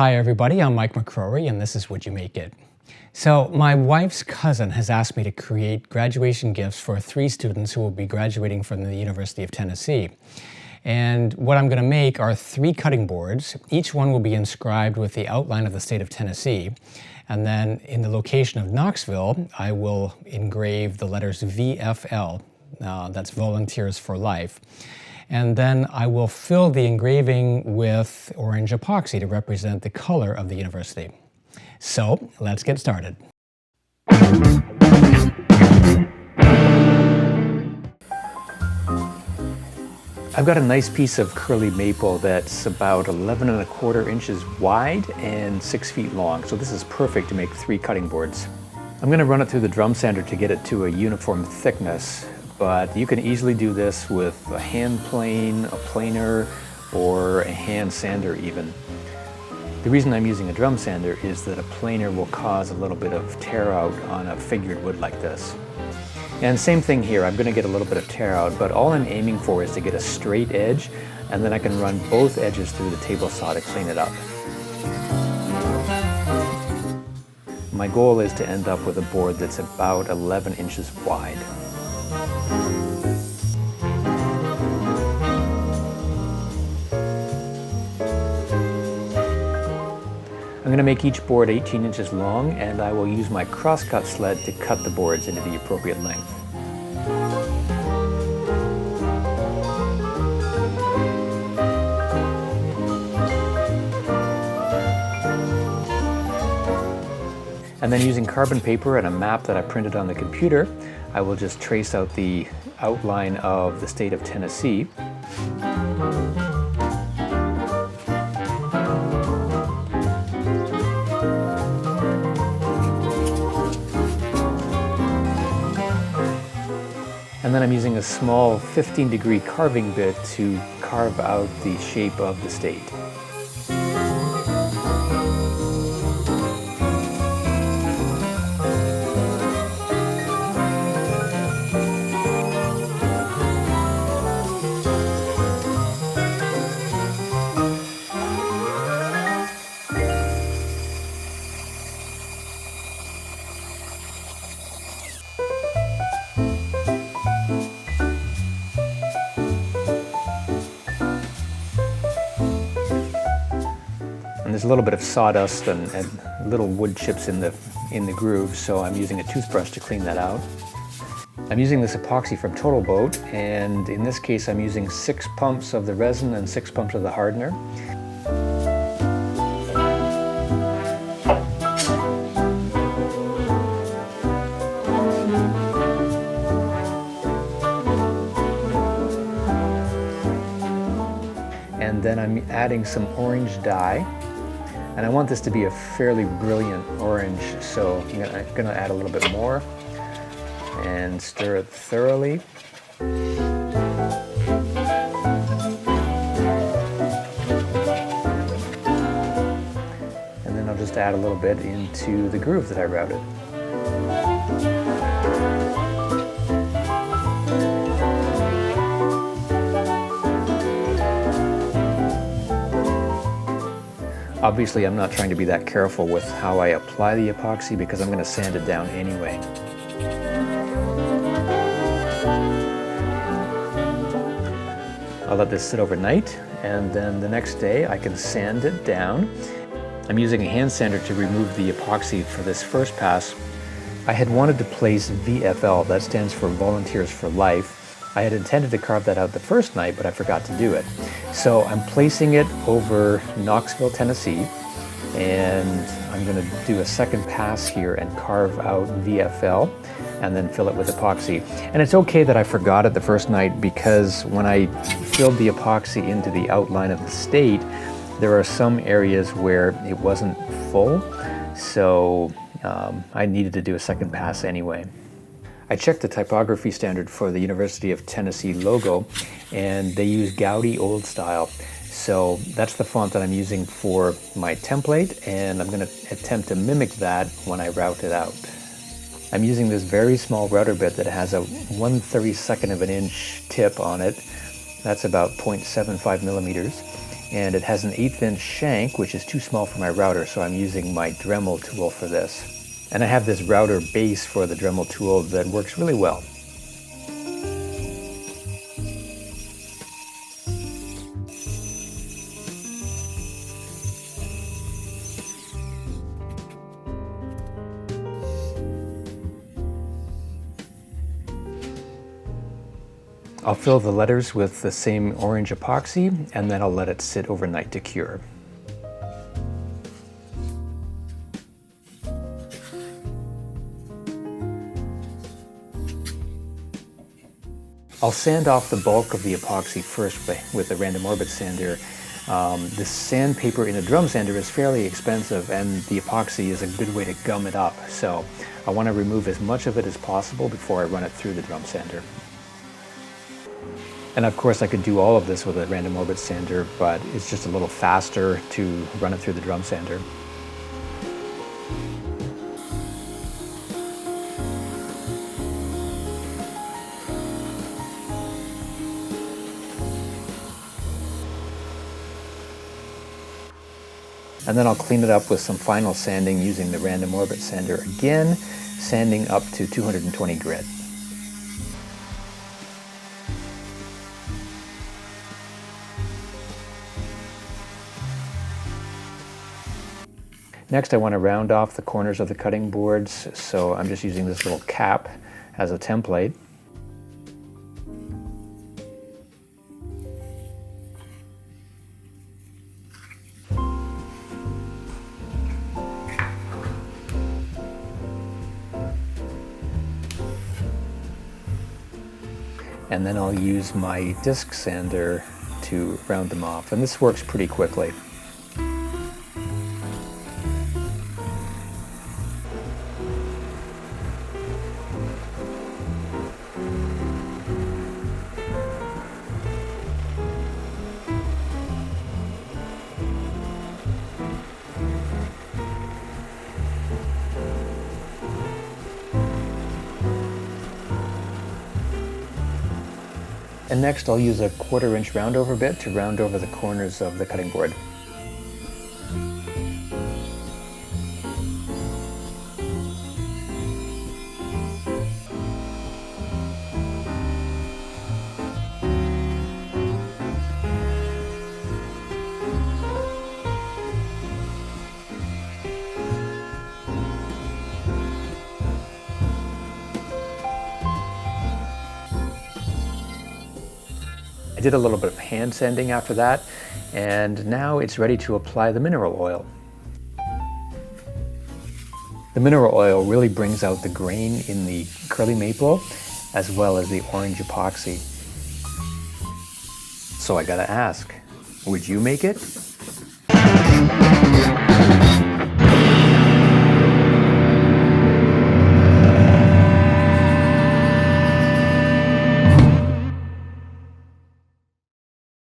Hi everybody, I'm Mike McCrory and this is Would You Make It? So my wife's cousin has asked me to create graduation gifts for 3 students who will be graduating from the University of Tennessee. And what I'm going to make are 3 cutting boards. Each one will be inscribed with the outline of the state of Tennessee. And then in the location of Knoxville, I will engrave the letters VFL, that's Volunteers for Life. And then I will fill the engraving with orange epoxy to represent the color of the university. So let's get started. I've got a nice piece of curly maple that's about 11¼ inches wide and 6 feet long. So this is perfect to make 3 cutting boards. I'm going to run it through the drum sander to get it to a uniform thickness. But you can easily do this with a hand plane, a planer, or a hand sander even. The reason I'm using a drum sander is that a planer will cause a little bit of tear out on a figured wood like this. And same thing here, I'm going to get a little bit of tear out, but all I'm aiming for is to get a straight edge, and then I can run both edges through the table saw to clean it up. My goal is to end up with a board that's about 11 inches wide. I'm going to make each board 18 inches long, and I will use my crosscut sled to cut the boards into the appropriate length. And then using carbon paper and a map that I printed on the computer, I will just trace out the outline of the state of Tennessee. And then I'm using a small 15-degree carving bit to carve out the shape of the state. And there's a little bit of sawdust and little wood chips in the groove, so I'm using a toothbrush to clean that out. I'm using this epoxy from Total Boat, and in this case I'm using 6 pumps of the resin and 6 pumps of the hardener. And then I'm adding some orange dye. And I want this to be a fairly brilliant orange, so I'm going to add a little bit more and stir it thoroughly. And then I'll just add a little bit into the groove that I routed. Obviously, I'm not trying to be that careful with how I apply the epoxy because I'm going to sand it down anyway. I'll let this sit overnight, and then the next day I can sand it down. I'm using a hand sander to remove the epoxy for this first pass. I had wanted to place VFL, that stands for Volunteers for Life. I had intended to carve that out the first night, but I forgot to do it. So I'm placing it over Knoxville, Tennessee, and I'm going to do a second pass here and carve out VFL and then fill it with epoxy. And it's okay that I forgot it the first night, because when I filled the epoxy into the outline of the state, there are some areas where it wasn't full, so I needed to do a second pass anyway. I checked the typography standard for the University of Tennessee logo, and they use Gaudi Old Style. So that's the font that I'm using for my template, and I'm going to attempt to mimic that when I route it out. I'm using this very small router bit that has a 1/32 of an inch tip on it. That's about 0.75 millimeters. and it has an 1/8 inch shank, which is too small for my router, so I'm using my Dremel tool for this. And I have this router base for the Dremel tool that works really well. I'll fill the letters with the same orange epoxy, and then I'll let it sit overnight to cure. I'll sand off the bulk of the epoxy first with a random orbit sander. The sandpaper in a drum sander is fairly expensive, and the epoxy is a good way to gum it up. So I want to remove as much of it as possible before I run it through the drum sander. And of course I could do all of this with a random orbit sander, but it's just a little faster to run it through the drum sander. And then I'll clean it up with some final sanding using the random orbit sander again, sanding up to 220 grit. Next, I want to round off the corners of the cutting boards, so I'm just using this little cap as a template. And then I'll use my disc sander to round them off, and this works pretty quickly. And next I'll use a 1/4 inch roundover bit to round over the corners of the cutting board. I did a little bit of hand sanding after that, and now it's ready to apply the mineral oil. The mineral oil really brings out the grain in the curly maple as well as the orange epoxy. So I gotta ask, would you make it?